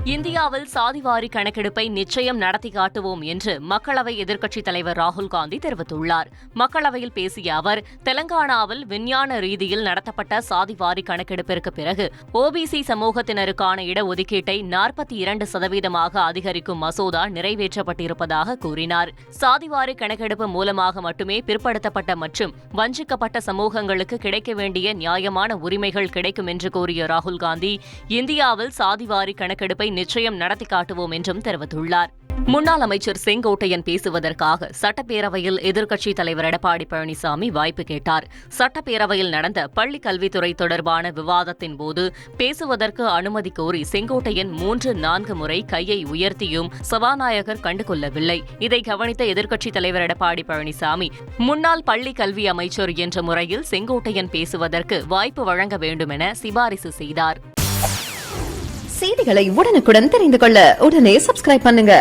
இந்தியாவில் சாதிவாரி கணக்கெடுப்பை நிச்சயம் நடத்தி காட்டுவோம் என்று மக்களவை எதிர்க்கட்சித் தலைவர் ராகுல் காந்தி தெரிவித்துள்ளார். மக்களவையில் பேசிய அவர், தெலங்கானாவில் விஞ்ஞான ரீதியில் நடத்தப்பட்ட சாதிவாரி கணக்கெடுப்பிற்கு பிறகு ஓபிசி சமூகத்தினருக்கான இடஒதுக்கீட்டை 42% அதிகரிக்கும் மசோதா நிறைவேற்றப்பட்டிருப்பதாக கூறினார். சாதிவாரி கணக்கெடுப்பு மூலமாக மட்டுமே பிற்படுத்தப்பட்ட மற்றும் வஞ்சிக்கப்பட்ட சமூகங்களுக்கு கிடைக்க வேண்டிய நியாயமான உரிமைகள் கிடைக்கும் என்று கூறிய ராகுல் காந்தி, இந்தியாவில் சாதிவாரி கணக்கெடுப்பை நிச்சயம் நடத்தி காட்டுவோம் என்றும் தெரிவித்துள்ளார். முன்னாள் அமைச்சர் செங்கோட்டையன் பேசுவதற்காக சட்டப்பேரவையில் எதிர்க்கட்சித் தலைவர் எடப்பாடி பழனிசாமி வாய்ப்பு கேட்டார். சட்டப்பேரவையில் நடந்த பள்ளிக் கல்வித்துறை தொடர்பான விவாதத்தின் போது பேசுவதற்கு அனுமதி கோரி செங்கோட்டையன் 3-4 முறை கையை உயர்த்தியும் சபாநாயகர் கண்டுகொள்ளவில்லை. இதை கவனித்த எதிர்க்கட்சித் தலைவர் எடப்பாடி பழனிசாமி, முன்னாள் பள்ளிக் கல்வி அமைச்சர் என்ற முறையில் செங்கோட்டையன் பேசுவதற்கு வாய்ப்பு வழங்க வேண்டும் என சிபாரிசு செய்தார். செய்திகளை உடனுக்குடன் தெரிந்து கொள்ள உடனே சப்ஸ்கிரைப் பண்ணுங்க.